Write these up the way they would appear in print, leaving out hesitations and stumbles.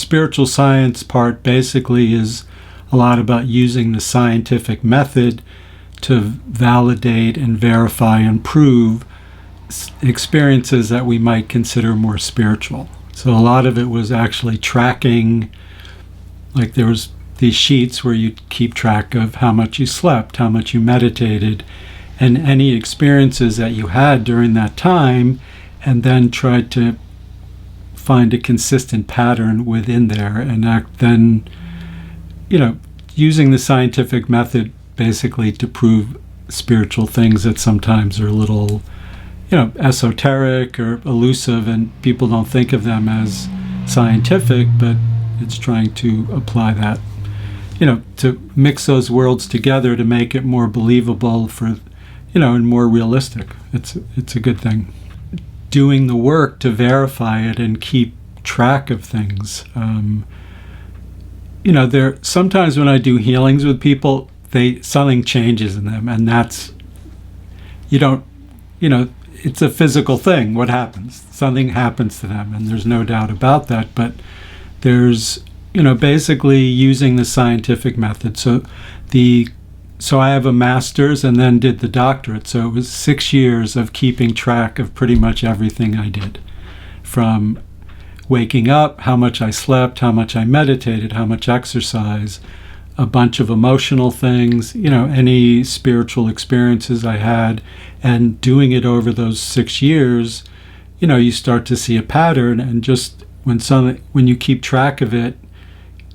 spiritual science part basically is a lot about using the scientific method to validate and verify and prove experiences that we might consider more spiritual. So a lot of it was actually tracking, like there was these sheets where you keep track of how much you slept, how much you meditated, and any experiences that you had during that time, and then tried to find a consistent pattern within there, and then, using the scientific method basically to prove spiritual things that sometimes are a little, esoteric or elusive, and people don't think of them as scientific, but it's trying to apply that, to mix those worlds together to make it more believable for, and more realistic. It's a good thing. Doing the work to verify it and keep track of things. There sometimes when I do healings with people, something changes in them, and that's, it's a physical thing. What happens? Something happens to them, and there's no doubt about that. But there's, basically using the scientific method. So I have a master's and then did the doctorate. So it was 6 years of keeping track of pretty much everything I did, from waking up, how much I slept, how much I meditated, how much exercise, a bunch of emotional things, any spiritual experiences I had, and doing it over those 6 years, you start to see a pattern, and just when you keep track of it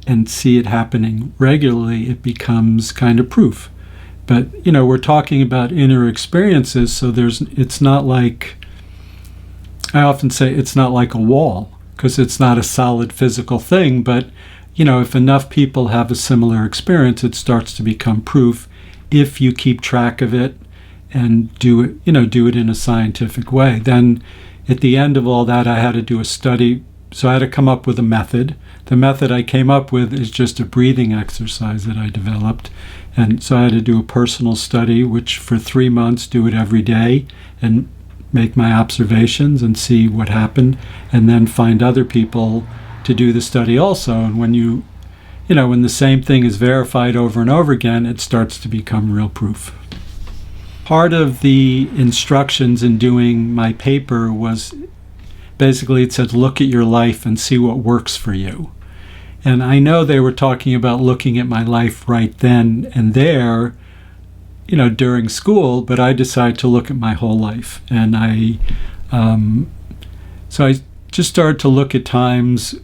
and see it happening regularly, it becomes kind of proof. But, we're talking about inner experiences, so it's not like, I often say it's not like a wall, because it's not a solid physical thing, but if enough people have a similar experience, it starts to become proof if you keep track of it and do it in a scientific way. Then at the end of all that, I had to do a study. So I had to come up with a method. The method I came up with is just a breathing exercise that I developed. And so I had to do a personal study, which for 3 months, do it every day and make my observations and see what happened, and then find other people to do the study also. And when when the same thing is verified over and over again, it starts to become real proof. Part of the instructions in doing my paper was basically, it said, look at your life and see what works for you. And I know they were talking about looking at my life right then and there, during school, but I decided to look at my whole life. And so I just started to look at times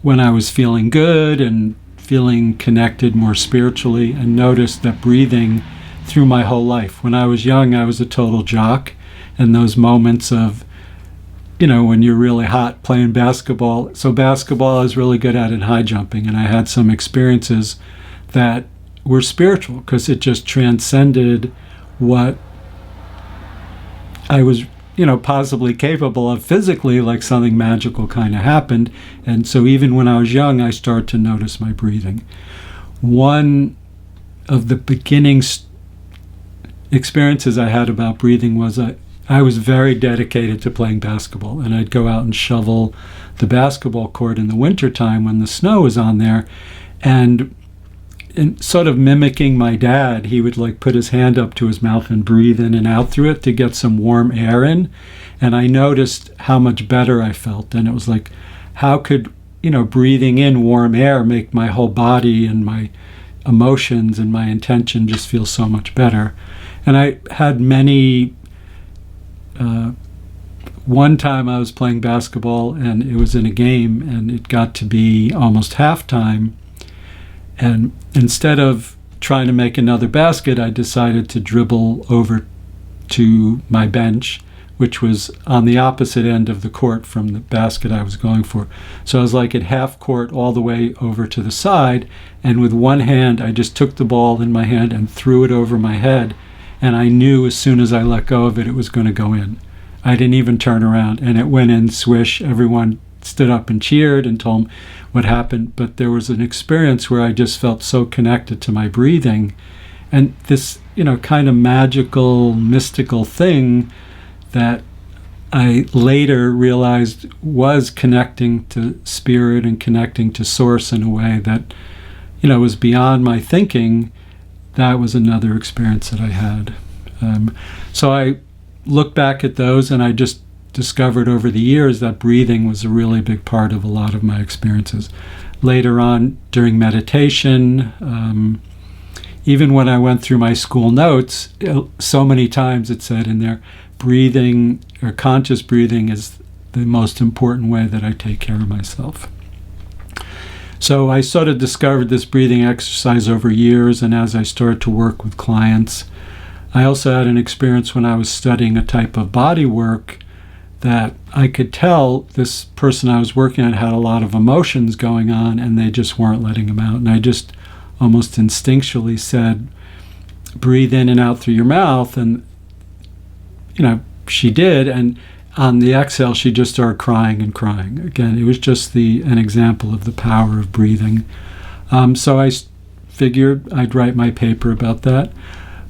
when I was feeling good and feeling connected more spiritually, and noticed that breathing through my whole life. When I was young, I was a total jock, and those moments of, when you're really hot playing basketball. So basketball I was really good at in high jumping, and I had some experiences that were spiritual because it just transcended what I was, possibly capable of physically, like something magical kind of happened. And so even when I was young, I started to notice my breathing. One of the beginning experiences I had about breathing was I was very dedicated to playing basketball, and I'd go out and shovel the basketball court in the wintertime when the snow was on there, and sort of mimicking my dad, he would put his hand up to his mouth and breathe in and out through it to get some warm air in. And I noticed how much better I felt. And it was like, how could, breathing in warm air make my whole body and my emotions and my intention just feel so much better? And I had many, one time I was playing basketball, and it was in a game, and it got to be almost halftime. And instead of trying to make another basket, I decided to dribble over to my bench, which was on the opposite end of the court from the basket I was going for. So I was at half court all the way over to the side, and with one hand, I just took the ball in my hand and threw it over my head, and I knew as soon as I let go of it, it was going to go in. I didn't even turn around, and it went in, swish. Everyone stood up and cheered and told them what happened. But there was an experience where I just felt so connected to my breathing, and this, kind of magical, mystical thing that I later realized was connecting to spirit and connecting to source in a way that, was beyond my thinking. That was another experience that I had. So I look back at those, and I just discovered over the years that breathing was a really big part of a lot of my experiences. Later on, during meditation, even when I went through my school notes, so many times it said in there, breathing or conscious breathing is the most important way that I take care of myself. So I sort of discovered this breathing exercise over years, and as I started to work with clients, I also had an experience when I was studying a type of body work that I could tell this person I was working on had a lot of emotions going on, and they just weren't letting them out. And I just almost instinctually said, breathe in and out through your mouth. And, she did. And on the exhale, she just started crying and crying. Again, it was just an example of the power of breathing. So I figured I'd write my paper about that.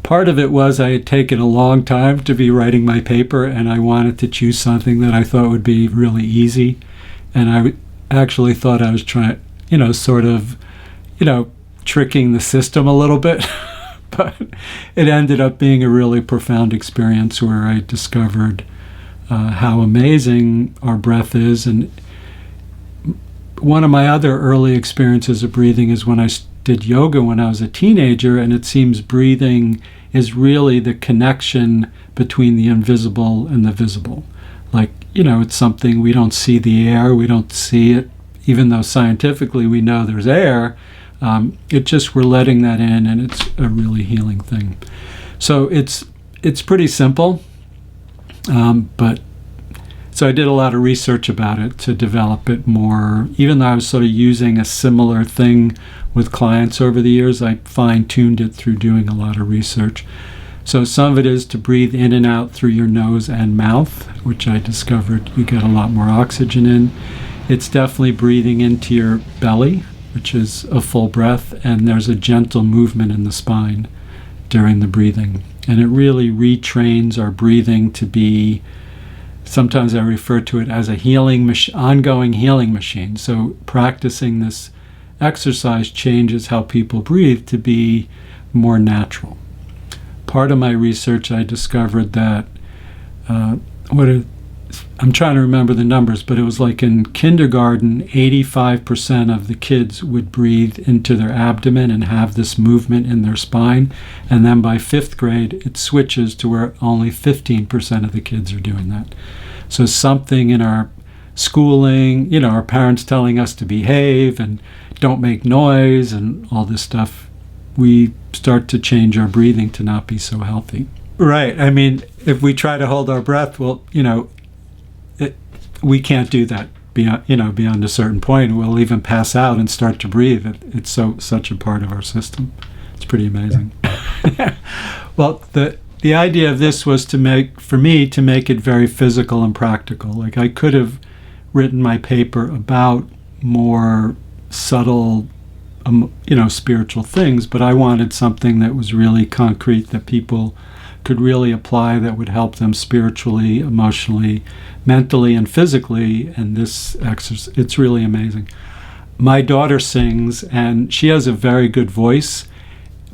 Part of it was I had taken a long time to be writing my paper, and I wanted to choose something that I thought would be really easy. And I actually thought I was trying, tricking the system a little bit. But it ended up being a really profound experience where I discovered how amazing our breath is. And one of my other early experiences of breathing is when I did yoga when I was a teenager, and it seems breathing is really the connection between the invisible and the visible. It's something we don't see the air, we don't see it, even though scientifically we know there's air. We're letting that in, and it's a really healing thing. So it's pretty simple, so I did a lot of research about it to develop it more. Even though I was sort of using a similar thing with clients over the years, I fine-tuned it through doing a lot of research. So some of it is to breathe in and out through your nose and mouth, which I discovered you get a lot more oxygen in. It's definitely breathing into your belly, which is a full breath, and there's a gentle movement in the spine during the breathing. And it really retrains our breathing to be, sometimes I refer to it as a ongoing healing machine. So practicing this exercise changes how people breathe to be more natural. Part of my research, I discovered that, I'm trying to remember the numbers, but it was like in kindergarten, 85% of the kids would breathe into their abdomen and have this movement in their spine. And then by 5th grade, it switches to where only 15% of the kids are doing that. So something in our schooling, our parents telling us to behave and don't make noise and all this stuff, we start to change our breathing to not be so healthy. Right. I mean, if we try to hold our breath, well, we can't do that beyond a certain point. We'll even pass out and start to breathe. It's such a part of our system. It's pretty amazing. Well, the idea of this was to make it very physical and practical. Like, I could have written my paper about more subtle, spiritual things, but I wanted something that was really concrete, that people could really apply, that would help them spiritually, emotionally, mentally, and physically. And this exercise, it's really amazing. My daughter sings, and she has a very good voice,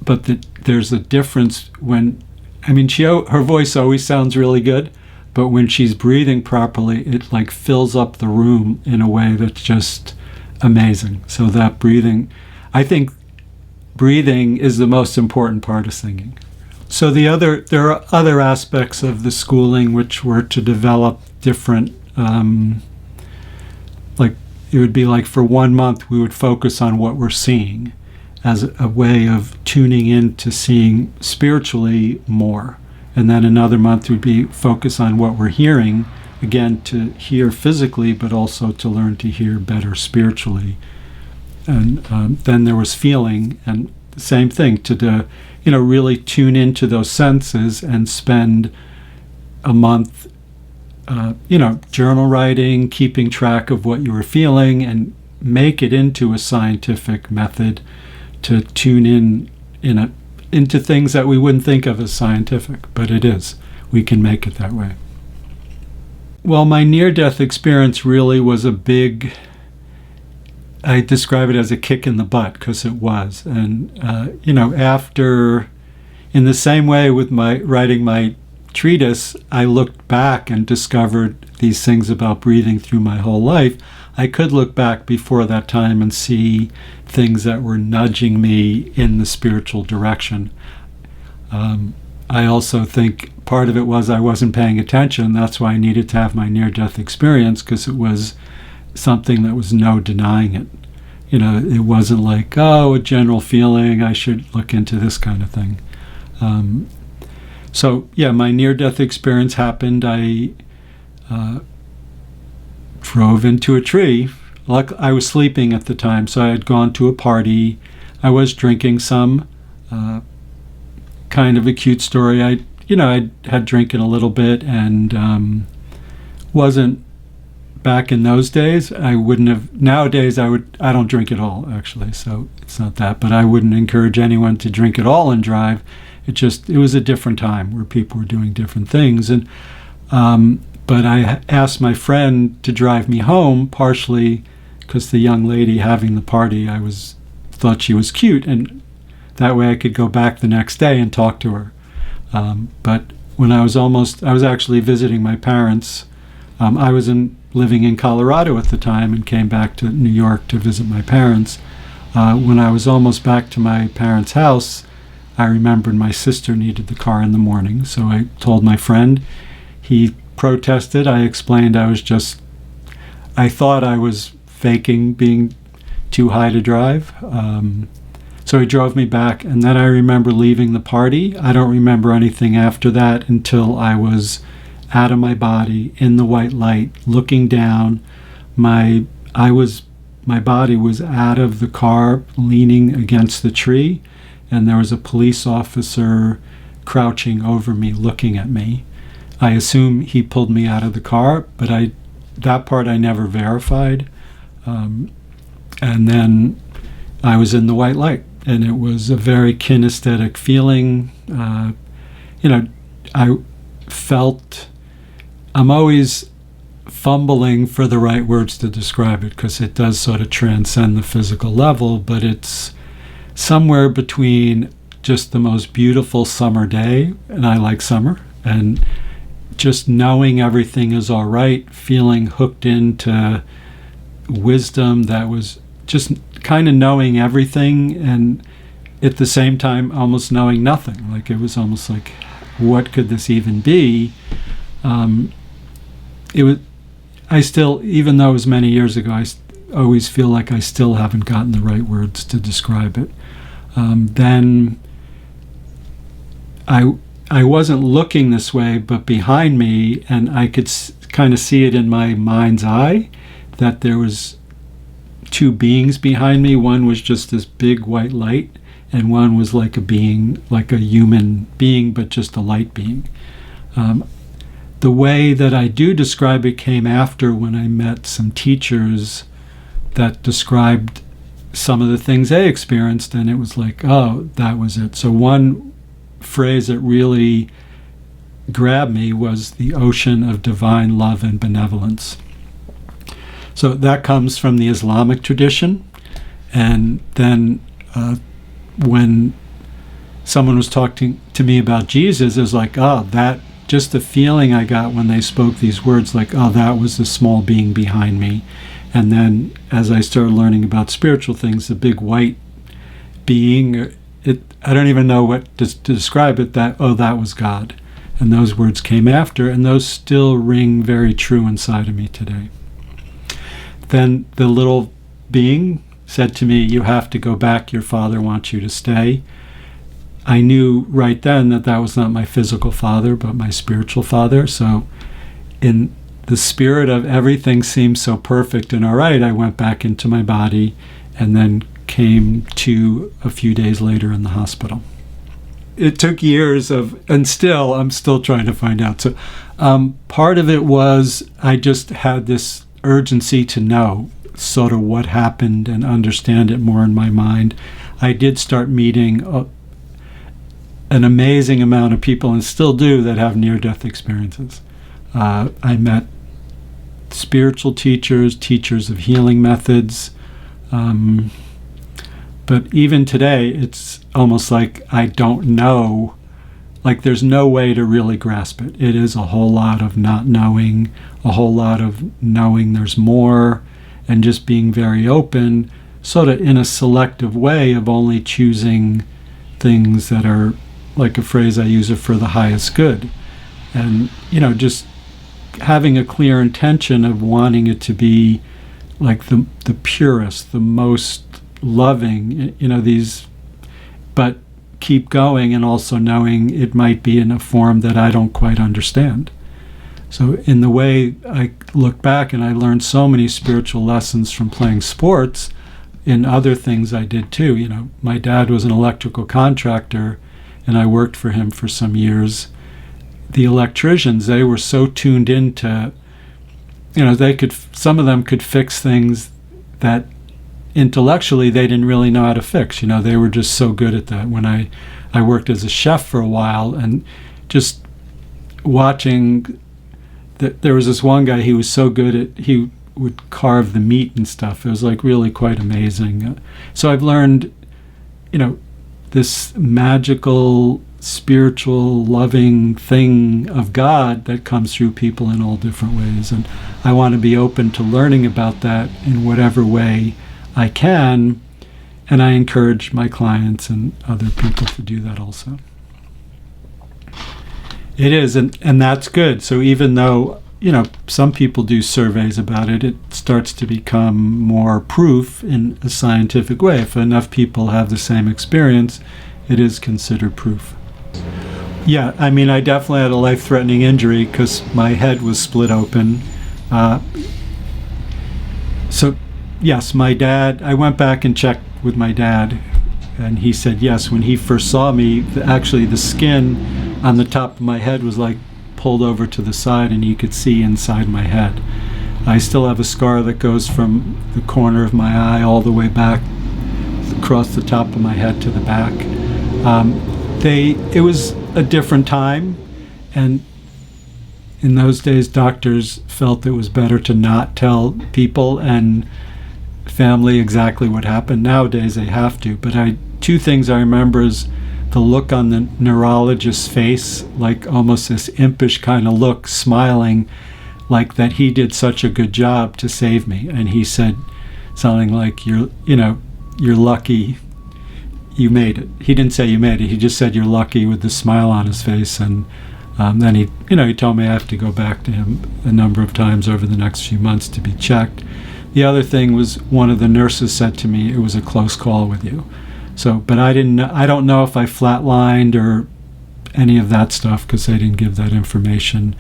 but there's a difference her voice always sounds really good, but when she's breathing properly, it like fills up the room in a way that's just amazing. So that breathing, I think breathing is the most important part of singing. So there are other aspects of the schooling which were to develop different, it would be like for 1 month we would focus on what we're seeing as a way of tuning in to seeing spiritually more. And then another month would be focus on what we're hearing, again, to hear physically, but also to learn to hear better spiritually. And then there was feeling, and the same thing, to really tune into those senses and spend a month, journal writing, keeping track of what you were feeling, and make it into a scientific method to tune into things that we wouldn't think of as scientific, but it is. We can make it that way. Well, my near-death experience really was I describe it as a kick in the butt, because it was. And, after, in the same way with writing my treatise, I looked back and discovered these things about breathing through my whole life. I could look back before that time and see things that were nudging me in the spiritual direction. I also think part of it was I wasn't paying attention. That's why I needed to have my near-death experience, because it was something that was no denying it. It wasn't like, a general feeling, I should look into this kind of thing. My near-death experience happened. I drove into a tree. I was sleeping at the time, so I had gone to a party. I was drinking some. Kind of a cute story. I had drinking a little bit, and wasn't back in those days. I wouldn't have. Nowadays, I don't drink at all, actually. So it's not that. But I wouldn't encourage anyone to drink at all and drive. It was a different time where people were doing different things, and but I asked my friend to drive me home, partially because the young lady having the party, thought she was cute, and that way I could go back the next day and talk to her. But when I was actually visiting my parents. I was living in Colorado at the time and came back to New York to visit my parents. When I was almost back to my parents' house, I remembered my sister needed the car in the morning, so I told my friend. He protested. I explained I thought I was faking being too high to drive. So he drove me back, and then I remember leaving the party. I don't remember anything after that until I was out of my body in the white light, looking down. My body was out of the car, leaning against the tree, and there was a police officer crouching over me, looking at me. I assume he pulled me out of the car, but that part I never verified. And then I was in the white light, and it was a very kinesthetic feeling. I felt. I'm always fumbling for the right words to describe it, because it does sort of transcend the physical level, but it's somewhere between just the most beautiful summer day, and I like summer, and just knowing everything is all right, feeling hooked into wisdom that was just kind of knowing everything, and at the same time almost knowing nothing. Like, it was almost like, what could this even be? I still, even though it was many years ago, I always feel like I still haven't gotten the right words to describe it. Then I wasn't looking this way, but behind me, and I could kind of see it in my mind's eye, that there was two beings behind me. One was just this big white light, and one was like a being, like a human being, but just a light being. The way that I do describe it came after, when I met some teachers that described some of the things they experienced, and it was like, oh, that was it. So one phrase that really grabbed me was the ocean of divine love and benevolence. So that comes from the Islamic tradition. And then when someone was talking to me about Jesus, it was like, oh, that, just the feeling I got when they spoke these words, like, oh, that was the small being behind me. And then as I started learning about spiritual things, the big white being, I don't even know what to describe it, that was God. And those words came after, and those still ring very true inside of me today. Then the little being said to me, you have to go back, your father wants you to stay. I knew right then that was not my physical father, but my spiritual father. So in the spirit of everything seemed so perfect and all right, I went back into my body, and then came to a few days later in the hospital. It took years and I'm still trying to find out. So part of it was I just had this urgency to know sort of what happened and understand it more in my mind. I did start meeting an amazing amount of people, and still do, that have near-death experiences. I met spiritual teachers, teachers of healing methods. But even today, it's almost like I don't know, like there's no way to really grasp it. It is a whole lot of not knowing, a whole lot of knowing there's more, and just being very open, sort of in a selective way of only choosing things that are, like a phrase I use, are for the highest good. And, just having a clear intention of wanting it to be like the purest, the most loving, but keep going, and also knowing it might be in a form that I don't quite understand. So in the way I look back, and I learned so many spiritual lessons from playing sports in other things I did too. My dad was an electrical contractor, and I worked for him for some years. The electricians, they were so tuned into, some of them could fix things that intellectually they didn't really know how to fix. They were just so good at that. When I worked as a chef for a while, and just watching, there was this one guy, he was so good at, he would carve the meat and stuff. It was like really quite amazing. So I've learned, this magical, spiritual, loving thing of God that comes through people in all different ways. And I want to be open to learning about that in whatever way I can. And I encourage my clients and other people to do that also. It is, and that's good. So even though, some people do surveys about it, it starts to become more proof in a scientific way. If enough people have the same experience, it is considered proof. Yeah, I definitely had a life-threatening injury because my head was split open. So, yes, my dad, I went back and checked with my dad, and he said, yes, when he first saw me, actually the skin on the top of my head was like pulled over to the side, and you could see inside my head. I still have a scar that goes from the corner of my eye all the way back across the top of my head to the back. It was a different time, and in those days doctors felt it was better to not tell people and family exactly what happened. Nowadays they have to, but two things I remember is the look on the neurologist's face, like almost this impish kind of look, smiling, like that he did such a good job to save me. And he said something like, you're lucky you made it. He didn't say you made it. He just said you're lucky, with the smile on his face. And then he told me I have to go back to him a number of times over the next few months to be checked. The other thing was, one of the nurses said to me, it was a close call with you. So, but I don't know if I flatlined or any of that stuff, because they didn't give that information.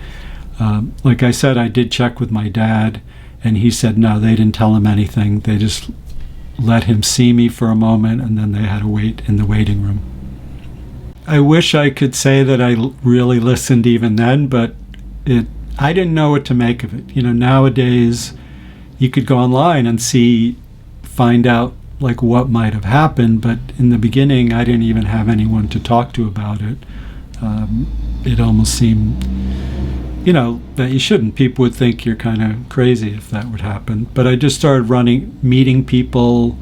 Like I said, I did check with my dad, and he said no, they didn't tell him anything. They just let him see me for a moment, and then they had to wait in the waiting room. I wish I could say that I really listened even then, but I didn't know what to make of it. Nowadays you could go online and find out like what might have happened, but in the beginning I didn't even have anyone to talk to about it. It almost seemed, that you shouldn't. People would think you're kind of crazy if that would happen. But I just started meeting people.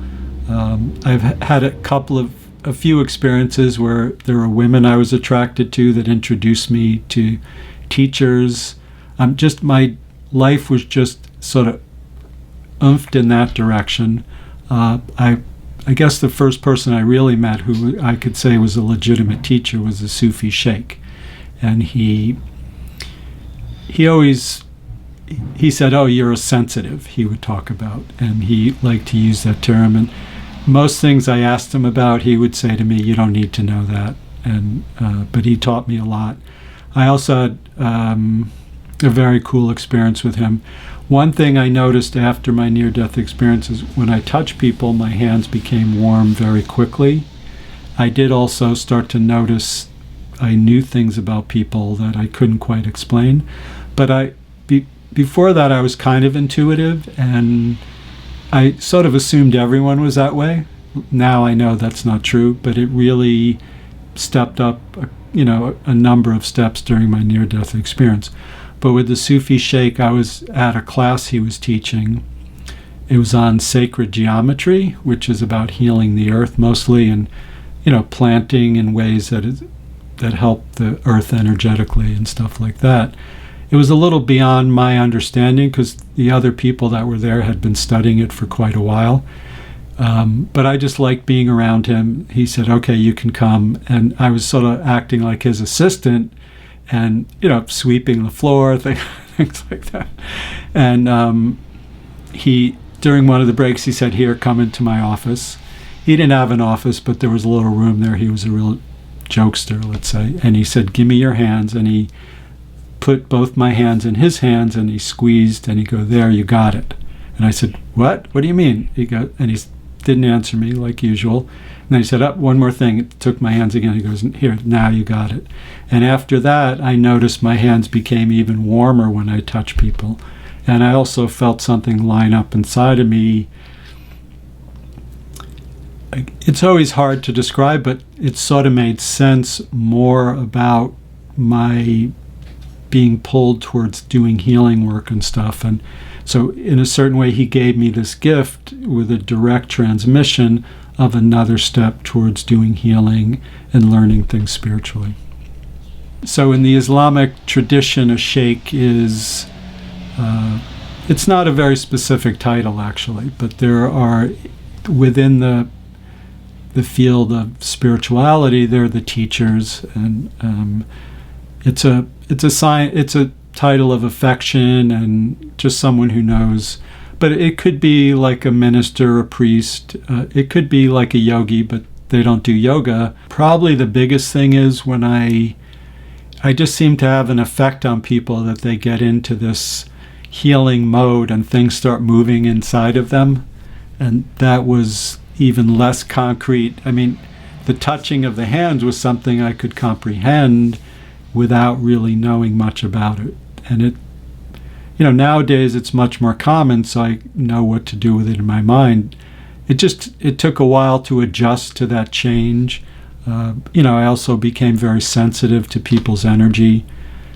I've had a few experiences where there were women I was attracted to that introduced me to teachers. My life was just sort of oomphed in that direction. I guess the first person I really met who I could say was a legitimate teacher was a Sufi sheikh. And he said, oh, you're a sensitive, he would talk about. And he liked to use that term. And most things I asked him about, he would say to me, you don't need to know that. And but he taught me a lot. I also had a very cool experience with him. One thing I noticed after my near-death experience is when I touch people, my hands became warm very quickly. I did also start to notice I knew things about people that I couldn't quite explain. But before that, I was kind of intuitive, and I sort of assumed everyone was that way. Now I know that's not true, but it really stepped up, a number of steps during my near-death experience. But with the Sufi Sheikh, I was at a class he was teaching. It was on sacred geometry, which is about healing the earth mostly, and planting in ways that help the earth energetically and stuff like that. It was a little beyond my understanding because the other people that were there had been studying it for quite a while. But I just liked being around him. He said, okay, you can come. And I was sort of acting like his assistant and, sweeping the floor, things like that. And during one of the breaks, he said, here, come into my office. He didn't have an office, but there was a little room there. He was a real jokester, let's say. And he said, give me your hands. And he put both my hands in his hands, and he squeezed, and he go, there, you got it. And I said, what do you mean? And he didn't answer me like usual. And then he said, one more thing. He took my hands again. He goes, here, now you got it. And after that, I noticed my hands became even warmer when I touched people. And I also felt something line up inside of me. It's always hard to describe, but it sort of made sense more about my being pulled towards doing healing work and stuff. And so in a certain way, he gave me this gift with a direct transmission of another step towards doing healing and learning things spiritually. So in the Islamic tradition, a sheikh is, it's not a very specific title actually, but there are, within the field of spirituality, they're the teachers, and it's a title of affection and just someone who knows. But it could be like a minister, a priest. It could be like a yogi, but they don't do yoga. Probably the biggest thing is when I just seem to have an effect on people that they get into this healing mode and things start moving inside of them. And that was even less concrete. I mean, the touching of the hands was something I could comprehend without really knowing much about it. And it, nowadays it's much more common, so I know what to do with it in my mind. It took a while to adjust to that change. I also became very sensitive to people's energy.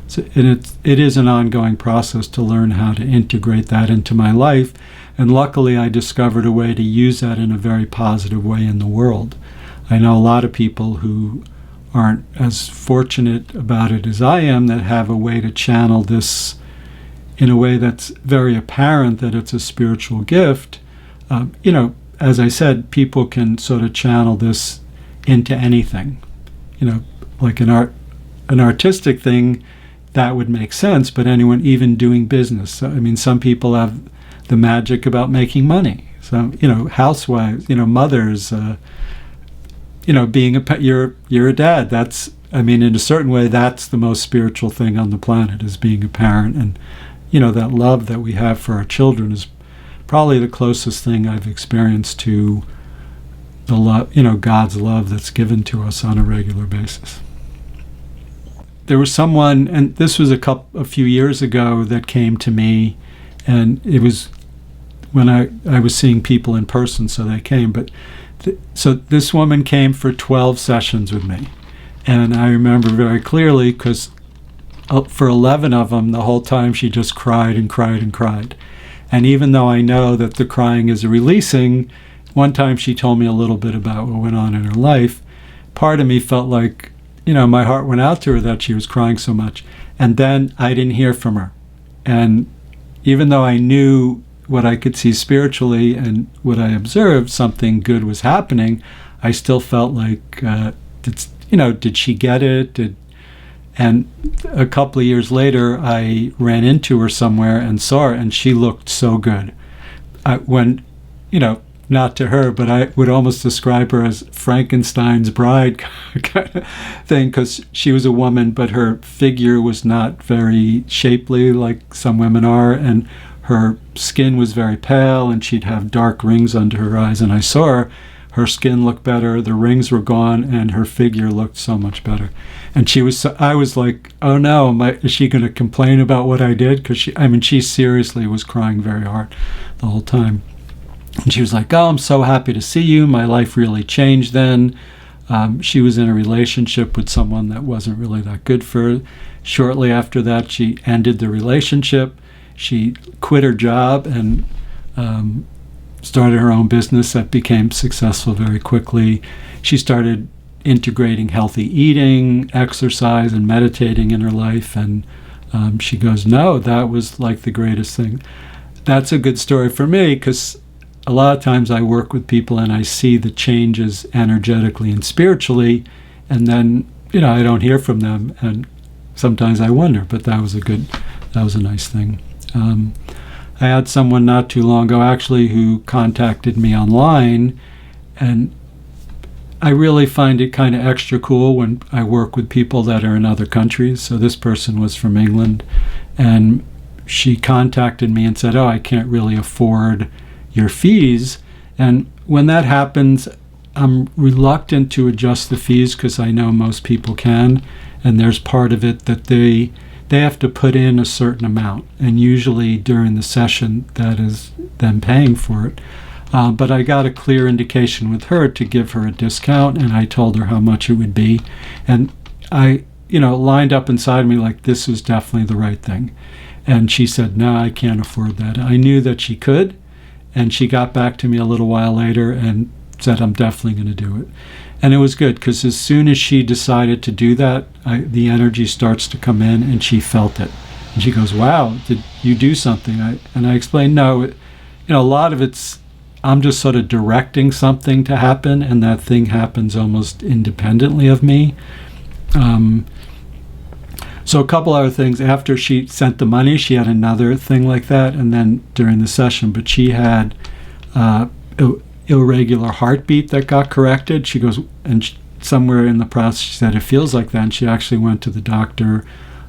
So, and it is an ongoing process to learn how to integrate that into my life. And luckily I discovered a way to use that in a very positive way in the world. I know a lot of people who aren't as fortunate about it as I am that have a way to channel this in a way that's very apparent that it's a spiritual gift. As I said, people can sort of channel this into anything. Like an artistic thing, that would make sense, but anyone even doing business. I mean, some people have the magic about making money. So, housewives, mothers, being you're a dad. That's, in a certain way, that's the most spiritual thing on the planet, is being a parent. And, that love that we have for our children is probably the closest thing I've experienced to the love, God's love that's given to us on a regular basis. There was someone, and this was a few years ago, that came to me, and it was when I was seeing people in person, so they came. But so this woman came for 12 sessions with me, and I remember very clearly because for 11 of them, the whole time she just cried and cried and cried. And even though I know that the crying is releasing, one time she told me a little bit about what went on in her life. Part of me felt like, my heart went out to her that she was crying so much. And then I didn't hear from her. And even though I knew what I could see spiritually and what I observed, something good was happening, I still felt like, did she get it? And a couple of years later, I ran into her somewhere and saw her, and she looked so good. Not to her, but I would almost describe her as Frankenstein's bride kind of thing, because she was a woman, but her figure was not very shapely like some women are, and her skin was very pale, and she'd have dark rings under her eyes. And I saw her skin looked better, the rings were gone, and her figure looked so much better. And I was like, oh no, is she going to complain about what I did? Because she seriously was crying very hard the whole time. And she was like, oh, I'm so happy to see you. My life really changed then. She was in a relationship with someone that wasn't really that good for her. Shortly after that, she ended the relationship. She quit her job and started her own business that became successful very quickly. She started integrating healthy eating, exercise, and meditating in her life. And she goes, no, that was like the greatest thing. That's a good story for me, because a lot of times I work with people and I see the changes energetically and spiritually, and then, I don't hear from them, and sometimes I wonder, but that was a nice thing. I had someone not too long ago actually who contacted me online, and I really find it kind of extra cool when I work with people that are in other countries. So this person was from England, and she contacted me and said, I can't really afford your fees. And when that happens, I'm reluctant to adjust the fees, because I know most people can, and there's part of it that they have to put in a certain amount, and usually during the session that is them paying for it. But I got a clear indication with her to give her a discount, and I told her how much it would be, and I lined up inside me like this was definitely the right thing. And she said, no, I can't afford that. I knew that she could, and she got back to me a little while later and said, I'm definitely going to do it. And it was good, because as soon as she decided to do that, the energy starts to come in, and she felt it. And she goes, wow, did you do something? And I explained, no, a lot of it's, I'm just sort of directing something to happen, and that thing happens almost independently of me. So a couple other things. After she sent the money, she had another thing like that, and then during the session, but she had irregular heartbeat that got corrected. She goes, and somewhere in the process she said it feels like that, and she actually went to the doctor,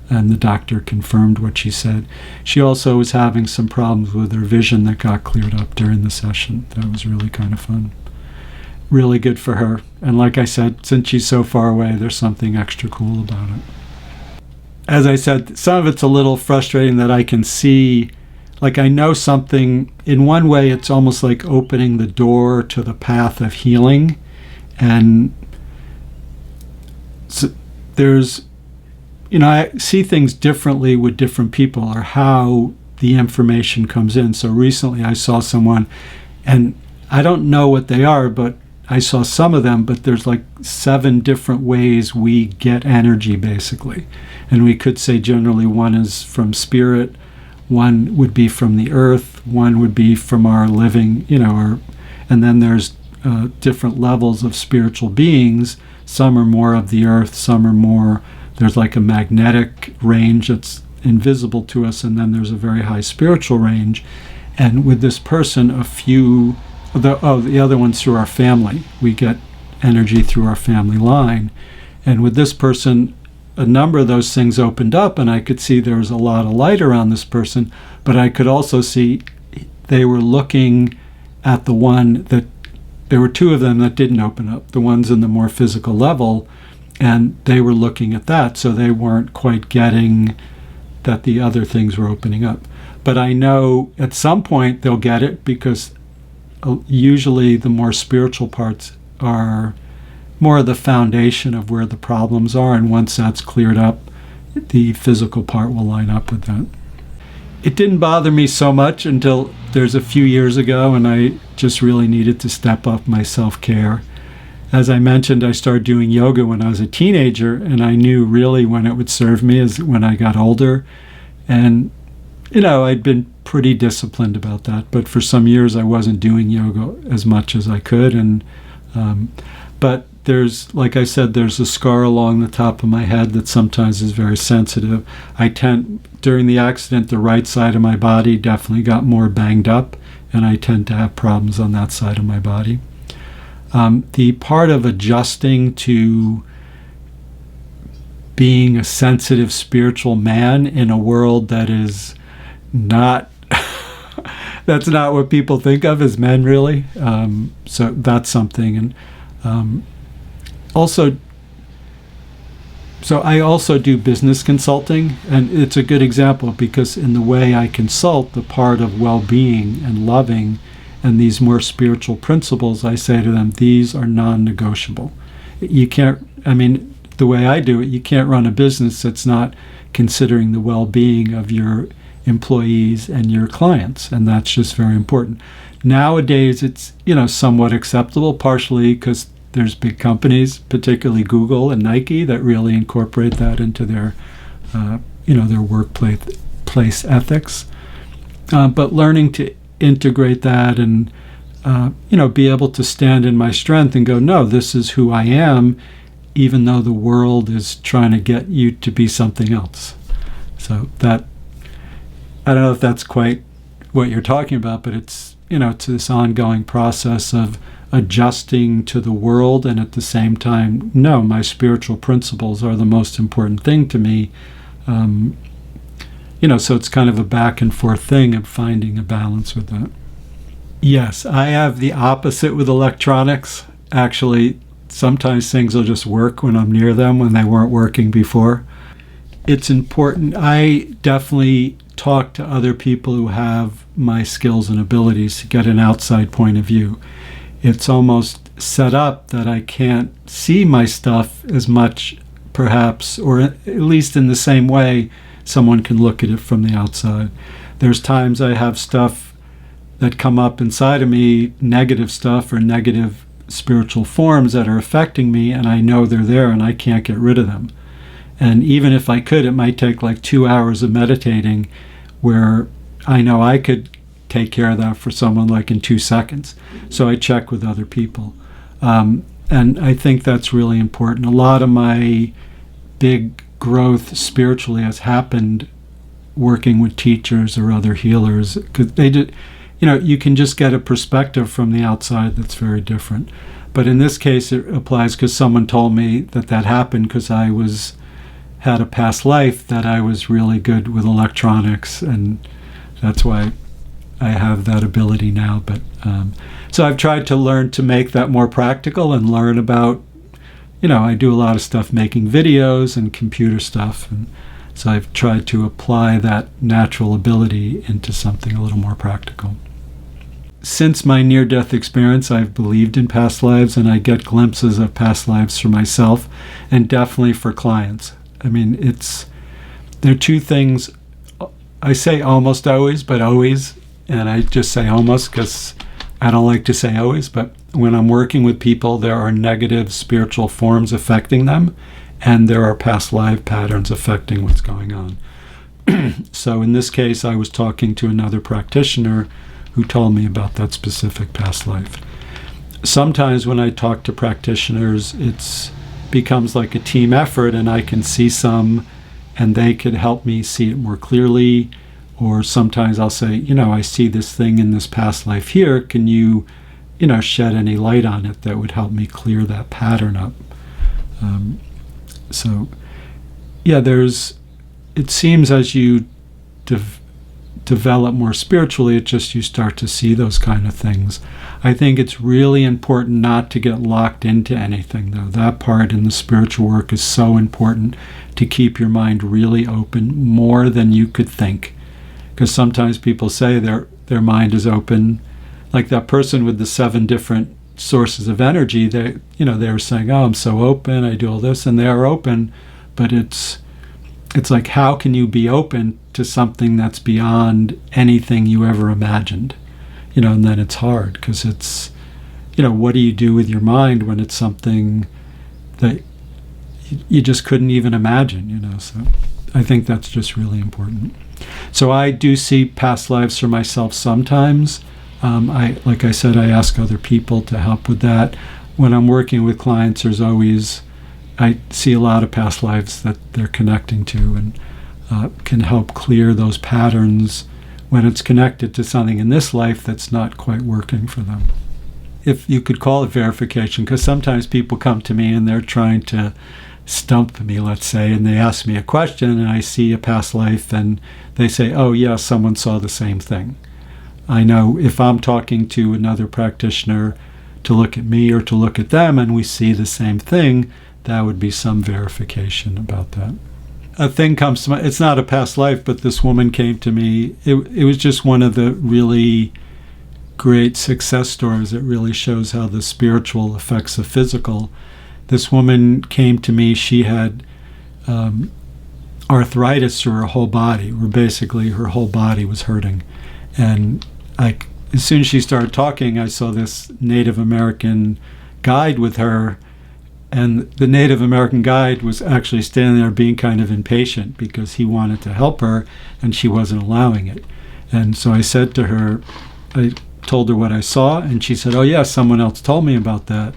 and the doctor confirmed what she said. She also was having some problems with her vision that got cleared up during the session. That was really kind of fun. Really good for her. And like I said, since she's so far away, there's something extra cool about it. As I said, some of it's a little frustrating that I can see, like I know something, in one way it's almost like opening the door to the path of healing. And so there's, I see things differently with different people, or how the information comes in. So recently I saw someone, and I don't know what they are, but I saw some of them, but there's like 7 different ways we get energy, basically. And we could say generally one is from spirit, one would be from the earth, one would be from our living, and then there's different levels of spiritual beings. Some are more of the earth, some are more, there's like a magnetic range that's invisible to us, and then there's a very high spiritual range. And with this person, the other one's through our family. We get energy through our family line. And with this person, a number of those things opened up, and I could see there was a lot of light around this person, but I could also see they were looking at the one that, there were 2 of them that didn't open up, the ones in the more physical level, and they were looking at that, so they weren't quite getting that the other things were opening up. But I know at some point they'll get it, because usually the more spiritual parts are more of the foundation of where the problems are, and once that's cleared up, the physical part will line up with that. It didn't bother me so much until there's a few years ago, and I just really needed to step up my self-care. As I mentioned, I started doing yoga when I was a teenager, and I knew really when it would serve me is when I got older. And I'd been pretty disciplined about that, but for some years I wasn't doing yoga as much as I could. And but there's, like I said, there's a scar along the top of my head that sometimes is very sensitive. During the accident, the right side of my body definitely got more banged up, and I tend to have problems on that side of my body. The part of adjusting to being a sensitive spiritual man in a world that is not that's not what people think of as men, really. So that's something. And I also do business consulting, and it's a good example, because in the way I consult, the part of well-being and loving and these more spiritual principles, I say to them, these are non-negotiable. You can't, I mean, the way I do it, you can't run a business that's not considering the well-being of your employees and your clients, and that's just very important. Nowadays, it's, somewhat acceptable, partially because there's big companies, particularly Google and Nike, that really incorporate that into their, their workplace ethics. But learning to integrate that and, be able to stand in my strength and go, no, this is who I am, even though the world is trying to get you to be something else. So that, I don't know if that's quite what you're talking about, but it's, it's this ongoing process of adjusting to the world, and at the same time, no, my spiritual principles are the most important thing to me. So it's kind of a back and forth thing of finding a balance with that. Yes, I have the opposite with electronics. Actually, sometimes things will just work when I'm near them when they weren't working before. It's important. I definitely talk to other people who have my skills and abilities to get an outside point of view. It's almost set up that I can't see my stuff as much, perhaps, or at least in the same way someone can look at it from the outside. There's times I have stuff that come up inside of me, negative stuff or negative spiritual forms that are affecting me, and I know they're there and I can't get rid of them. And even if I could, it might take like 2 hours of meditating, where I know I could take care of that for someone like in 2 seconds. So I check with other people. And I think that's really important. A lot of my big growth spiritually has happened working with teachers or other healers, because they did, you can just get a perspective from the outside that's very different. But in this case, it applies because someone told me that happened because I had a past life that I was really good with electronics, and that's why I have that ability now. But so I've tried to learn to make that more practical and learn about, I do a lot of stuff making videos and computer stuff, and so I've tried to apply that natural ability into something a little more practical. Since my near-death experience, I've believed in past lives, and I get glimpses of past lives for myself and definitely for clients. I mean, there are two things. I say almost always, but always, and I just say almost because I don't like to say always, but when I'm working with people, there are negative spiritual forms affecting them, and there are past life patterns affecting what's going on. So in this case, I was talking to another practitioner who told me about that specific past life. Sometimes when I talk to practitioners, it becomes like a team effort, and I can see some, and they could help me see it more clearly. Or sometimes I'll say, I see this thing in this past life here. Can you, shed any light on it that would help me clear that pattern up? It seems as you develop more spiritually, you start to see those kind of things. I think it's really important not to get locked into anything, though. That part in the spiritual work is so important, to keep your mind really open, more than you could think. Because sometimes people say their mind is open, like that person with the 7 different sources of energy. They were saying, "Oh, I'm so open. I do all this," and they are open, but it's like, how can you be open to something that's beyond anything you ever imagined? And then it's hard, because it's, what do you do with your mind when it's something that you just couldn't even imagine? So I think that's just really important. So I do see past lives for myself sometimes. Like I said, I ask other people to help with that. When I'm working with clients, I see a lot of past lives that they're connecting to, and can help clear those patterns when it's connected to something in this life that's not quite working for them. If you could call it verification, because sometimes people come to me and they're trying to stump me, let's say, and they ask me a question, and I see a past life, and they say, "Oh yeah, someone saw the same thing." I know if I'm talking to another practitioner to look at me or to look at them, and we see the same thing, that would be some verification about that. A thing comes to mind. It's not a past life, but this woman came to me. It was just one of the really great success stories that really shows how the spiritual affects the physical. this woman came to me. She had arthritis through her whole body, where basically her whole body was hurting. And as soon as she started talking, I saw this Native American guide with her, and the Native American guide was actually standing there being kind of impatient because he wanted to help her and she wasn't allowing it. And so I said to her, I told her what I saw, and she said, "Oh yeah, someone else told me about that."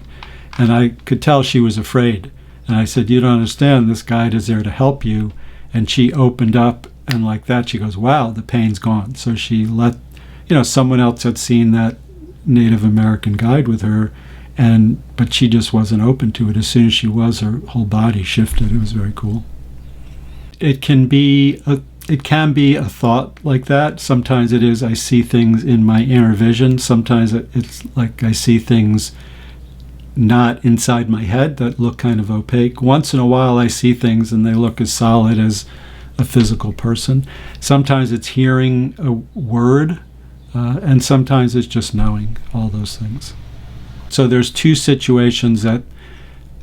And I could tell she was afraid. And I said, "You don't understand, this guide is there to help you." And she opened up, and like that, she goes, "Wow, the pain's gone." So she let, someone else had seen that Native American guide with her, but she just wasn't open to it. As soon as she was, her whole body shifted. It was very cool. It can be a thought like that. Sometimes it is, I see things in my inner vision. Sometimes it's like I see things not inside my head that look kind of opaque. Once in a while I see things and they look as solid as a physical person. Sometimes it's hearing a word, and sometimes it's just knowing, all those things. So there's two situations that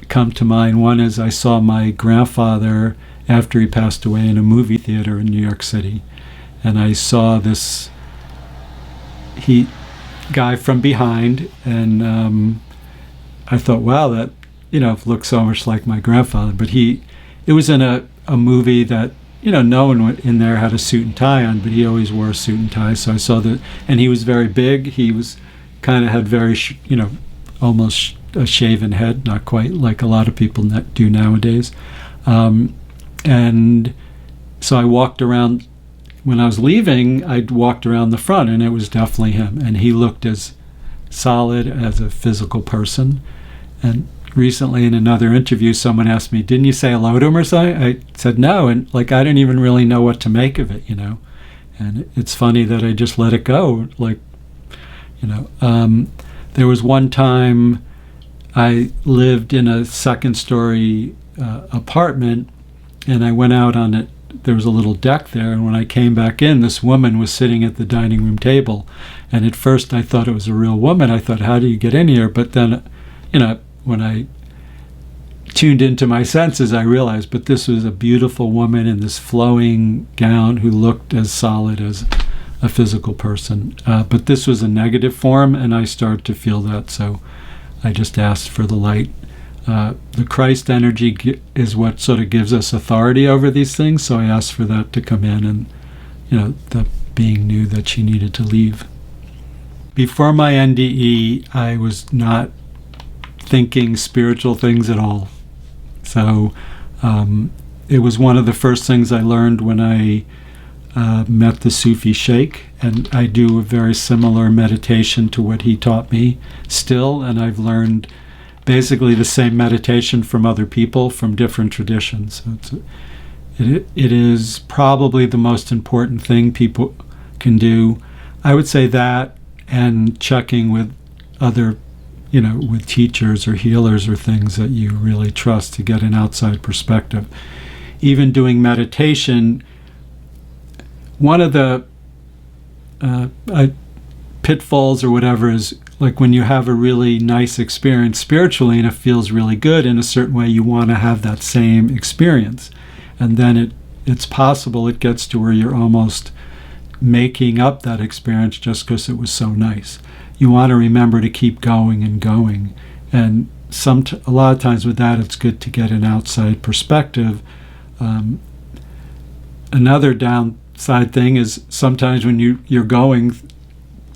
come to mind. One is I saw my grandfather after he passed away in a movie theater in New York City, and I saw this guy from behind, and I thought, wow, that looks so much like my grandfather. But it was in a movie that no one in there had a suit and tie on, but he always wore a suit and tie. So I saw that, and he was very big. He was kind of had very almost a shaven head, not quite like a lot of people do nowadays. And so I walked around. When I was leaving, I walked around the front, and it was definitely him. And he looked as solid as a physical person. And recently in another interview, someone asked me, "Didn't you say hello to him or something?" I said no, and I didn't even really know what to make of it, And it's funny that I just let it go. There was one time I lived in a second-story apartment, and I went out on it. There was a little deck there, and when I came back in, this woman was sitting at the dining room table. And at first I thought it was a real woman. I thought, how do you get in here? But then, when I tuned into my senses, I realized, but this was a beautiful woman in this flowing gown who looked as solid as a physical person. But this was a negative form, and I started to feel that, so I just asked for the light. The Christ energy is what sort of gives us authority over these things, so I asked for that to come in, and the being knew that she needed to leave. Before my NDE, I was not thinking spiritual things at all. So it was one of the first things I learned when I met the Sufi Sheikh, and I do a very similar meditation to what he taught me still, and I've learned basically the same meditation from other people from different traditions. So it is probably the most important thing people can do. I would say that, and checking with other, with teachers or healers or things that you really trust to get an outside perspective. Even doing meditation, one of the pitfalls or whatever is like when you have a really nice experience spiritually and it feels really good in a certain way, you want to have that same experience. And then it's possible it gets to where you're almost making up that experience just because it was so nice. You want to remember to keep going and going. And a lot of times with that, it's good to get an outside perspective. Another downside thing is sometimes when you're going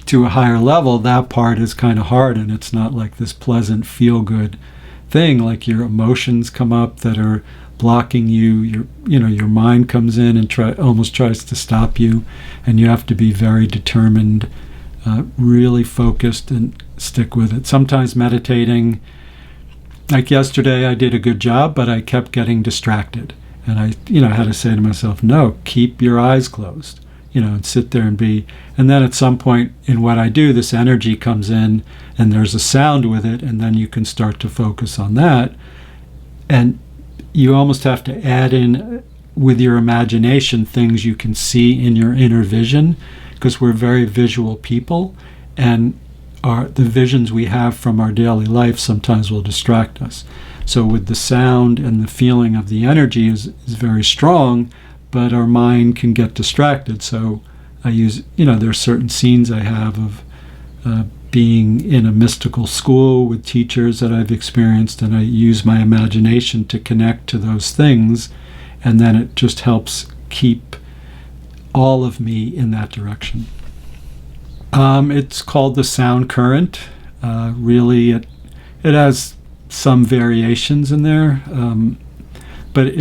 to a higher level, that part is kind of hard, and it's not like this pleasant feel-good thing. Like your emotions come up that are blocking you. Your mind comes in and almost tries to stop you, and you have to be very determined, really focused, and stick with it. Sometimes meditating, like yesterday, I did a good job, but I kept getting distracted, and I had to say to myself, no, keep your eyes closed. And sit there and be. And then at some point in what I do, this energy comes in and there's a sound with it, and then you can start to focus on that. And you almost have to add in with your imagination things you can see in your inner vision, because we're very visual people, and the visions we have from our daily life sometimes will distract us. So with the sound and the feeling of the energy is very strong, but our mind can get distracted. So I use, there are certain scenes I have of being in a mystical school with teachers that I've experienced, and I use my imagination to connect to those things, and then it just helps keep all of me in that direction. It's called the sound current. Really, it has some variations in there, but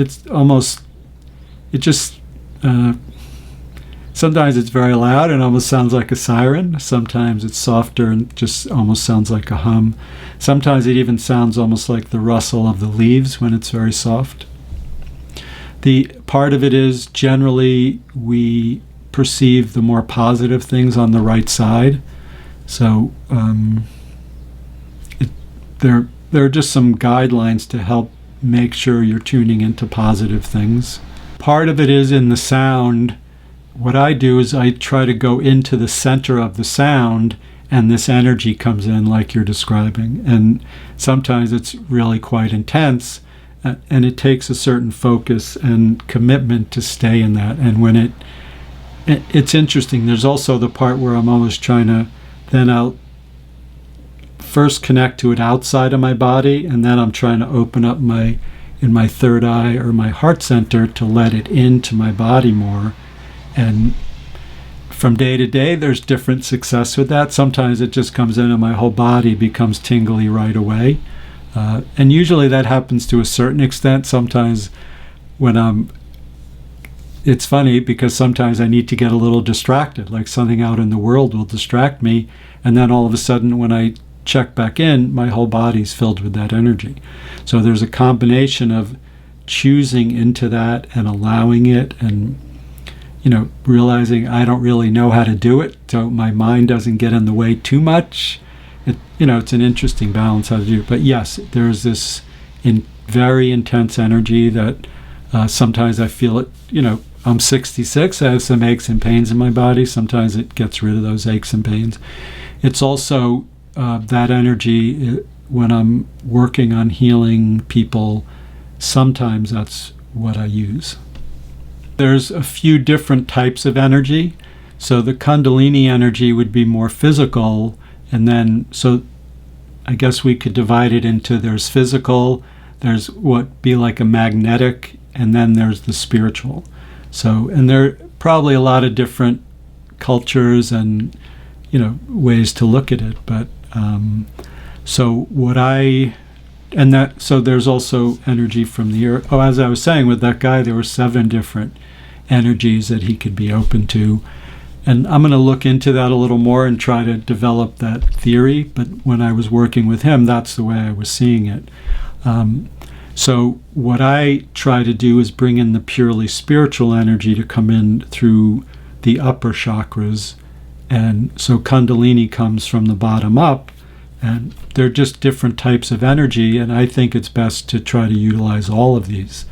sometimes it's very loud and almost sounds like a siren. Sometimes it's softer and just almost sounds like a hum. Sometimes it even sounds almost like the rustle of the leaves when it's very soft. The part of it is generally we perceive the more positive things on the right side. So there are just some guidelines to help make sure you're tuning into positive things. Part of it is in the sound. What I do is I try to go into the center of the sound, and this energy comes in like you're describing. And sometimes it's really quite intense, and it takes a certain focus and commitment to stay in that. And when it's interesting, there's also the part where I'm always trying to, then I'll first connect to it outside of my body, and then I'm trying to open up in my third eye or my heart center to let it into my body more. And from day to day, there's different success with that. Sometimes it just comes in and my whole body becomes tingly right away. And usually that happens to a certain extent. Sometimes it's funny because sometimes I need to get a little distracted, like something out in the world will distract me. And then all of a sudden when I check back in, my whole body's filled with that energy. So there's a combination of choosing into that and allowing it, and realizing I don't really know how to do it, so my mind doesn't get in the way too much. It's an interesting balance how to do it. But yes, there's this very intense energy that sometimes I feel it. I'm 66, I have some aches and pains in my body. Sometimes it gets rid of those aches and pains. It's also that energy when I'm working on healing people, sometimes that's what I use. There's a few different types of energy. So the Kundalini energy would be more physical, and then, so I guess we could divide it into, there's physical, there's what be like a magnetic, and then there's the spiritual. So, and there are probably a lot of different cultures and, ways to look at it. But, so there's also energy from the earth. Oh, as I was saying with that guy, there were 7 different energies that he could be open to. And I'm going to look into that a little more and try to develop that theory. But when I was working with him, that's the way I was seeing it. So what I try to do is bring in the purely spiritual energy to come in through the upper chakras. And so Kundalini comes from the bottom up. And they're just different types of energy, and I think it's best to try to utilize all of these,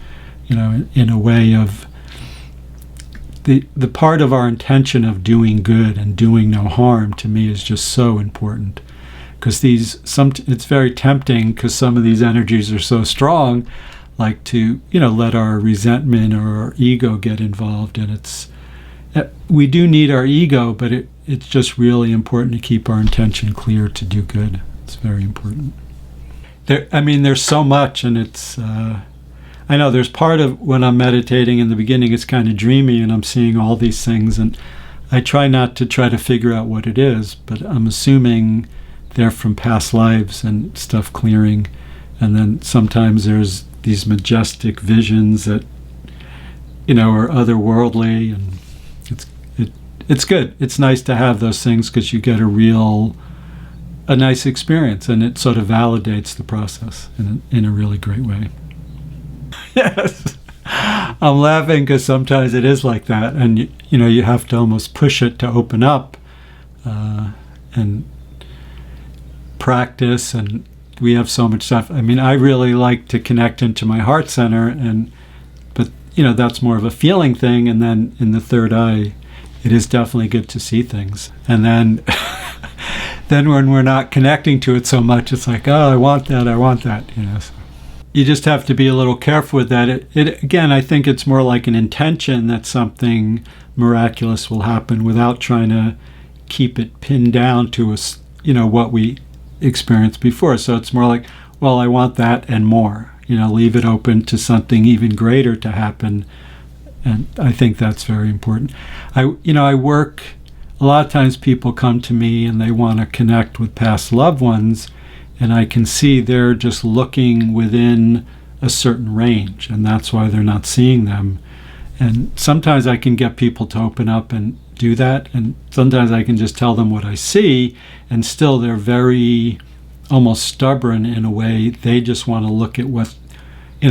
in a way of the part of our intention of doing good and doing no harm, to me, is just so important. Because it's very tempting, because some of these energies are so strong, like to, let our resentment or our ego get involved. And we do need our ego, but it's just really important to keep our intention clear to do good. It's very important. There's so much, and it's, I know there's part of when I'm meditating in the beginning, it's kind of dreamy, and I'm seeing all these things, and I try not to try to figure out what it is, but I'm assuming they're from past lives and stuff clearing. And then sometimes there's these majestic visions that, are otherworldly, and it's good. It's nice to have those things because you get a nice experience, and it sort of validates the process in a really great way. Yes, I'm laughing because sometimes it is like that, and you have to almost push it to open up and practice. And we have so much stuff. I really like to connect into my heart center, but that's more of a feeling thing. And then in the third eye, it is definitely good to see things. And then then when we're not connecting to it so much, it's like, oh, I want that, So you just have to be a little careful with that. It again, I think it's more like an intention that something miraculous will happen without trying to keep it pinned down to us, what we experienced before. So it's more like, well, I want that and more. Leave it open to something even greater to happen. And I think that's very important. I work, a lot of times people come to me and they want to connect with past loved ones, and I can see they're just looking within a certain range, and that's why they're not seeing them. And sometimes I can get people to open up and do that, and sometimes I can just tell them what I see, and still they're very almost stubborn in a way. They just want to look at what,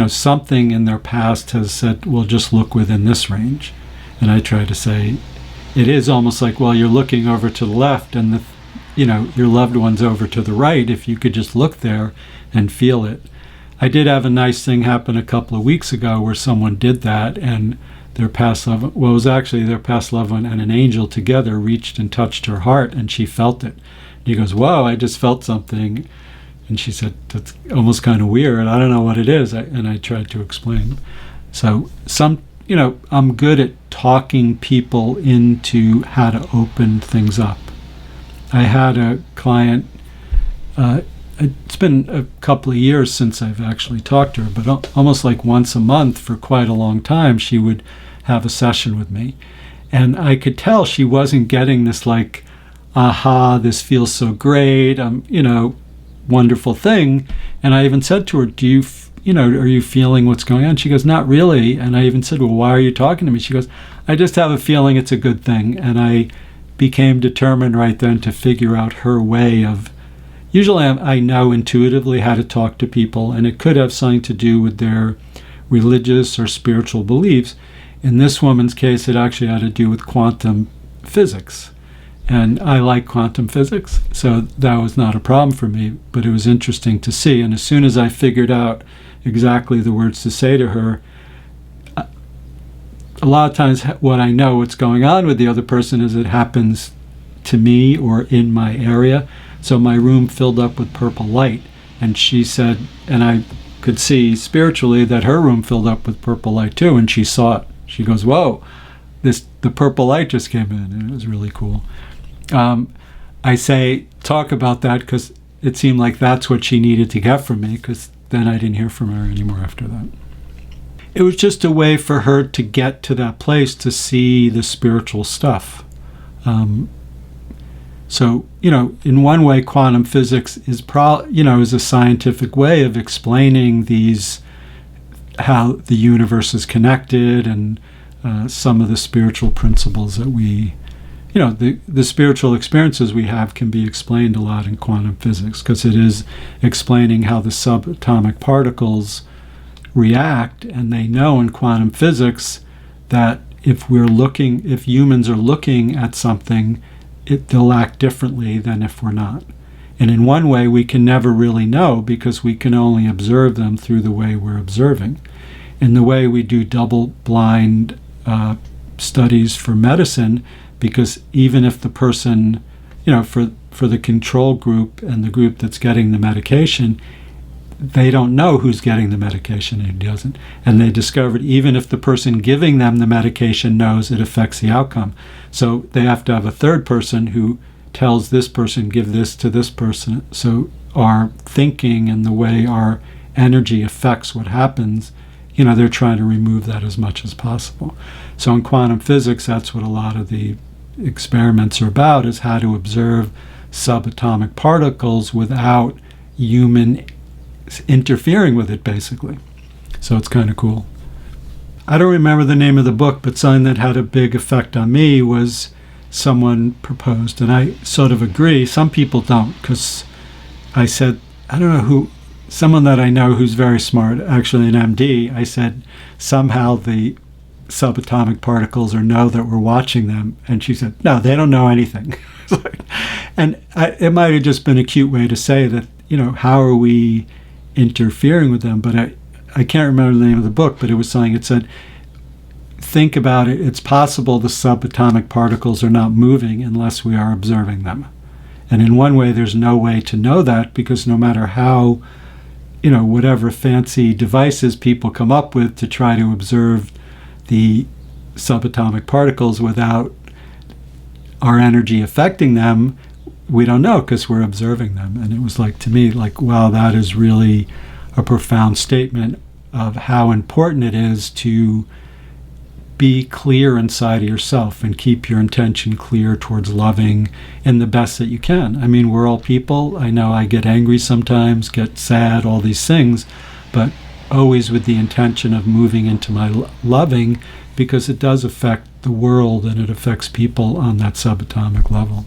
something in their past has said, well, just look within this range. And I try to say, it is almost like, well, you're looking over to the left and your loved one's over to the right. If you could just look there and feel it. I did have a nice thing happen a couple of weeks ago where someone did that, and their past loved one, well, it was actually their past loved one and an angel together reached and touched her heart, and she felt it. And he goes, whoa, I just felt something. And she said, that's almost kind of weird. I don't know what it is. And I tried to explain. So I'm good at talking people into how to open things up. I had a client, it's been a couple of years since I've actually talked to her, but almost like once a month for quite a long time, she would have a session with me. And I could tell she wasn't getting this like, aha, this feels so great, wonderful thing. And I even said to her, are you feeling what's going on? She goes, not really. And I even said, well, why are you talking to me? She goes, I just have a feeling it's a good thing. And I became determined right then to figure out her way of, usually I know intuitively how to talk to people, and it could have something to do with their religious or spiritual beliefs. In this woman's case, it actually had to do with quantum physics. And I like quantum physics, so that was not a problem for me, but it was interesting to see. And as soon as I figured out exactly the words to say to her, a lot of times what I know what's going on with the other person is it happens to me or in my area. So my room filled up with purple light, and she said, and I could see spiritually that her room filled up with purple light too, and she saw it. She goes, whoa, the purple light just came in, and it was really cool. I say, talk about that, because it seemed like that's what she needed to get from me, because then I didn't hear from her anymore after that. It was just a way for her to get to that place to see the spiritual stuff. So, in one way, quantum physics is is a scientific way of explaining how the universe is connected, and some of the spiritual principles that we, the spiritual experiences we have can be explained a lot in quantum physics, because it is explaining how the subatomic particles react. And they know in quantum physics that if humans are looking at something, they'll act differently than if we're not. And in one way, we can never really know, because we can only observe them through the way we're observing. In the way we do double-blind studies for medicine, because even if the person, for the control group and the group that's getting the medication, they don't know who's getting the medication and who doesn't. And they discovered even if the person giving them the medication knows, it affects the outcome. So they have to have a third person who tells this person, give this to this person. So our thinking and the way our energy affects what happens, they're trying to remove that as much as possible. So in quantum physics, that's what a lot of the experiments are about, is how to observe subatomic particles without human interfering with it, basically. So it's kind of cool. I don't remember the name of the book, but something that had a big effect on me was someone proposed, and I sort of agree. Some people don't, because I said, I don't know who, someone that I know who's very smart, actually an MD, I said, somehow the subatomic particles know that we're watching them. And she said, no, they don't know anything. And it might have just been a cute way to say that, how are we interfering with them? But I can't remember the name of the book, but it was something, it said, think about it, it's possible the subatomic particles are not moving unless we are observing them. And in one way, there's no way to know that, because no matter how, whatever fancy devices people come up with to try to observe the subatomic particles without our energy affecting them, we don't know, because we're observing them. And it was like, to me, like, wow, that is really a profound statement of how important it is to be clear inside of yourself and keep your intention clear towards loving in the best that you can. I mean, we're all people. I know I get angry sometimes, get sad, all these things, but always with the intention of moving into my loving, because it does affect the world and it affects people on that subatomic level.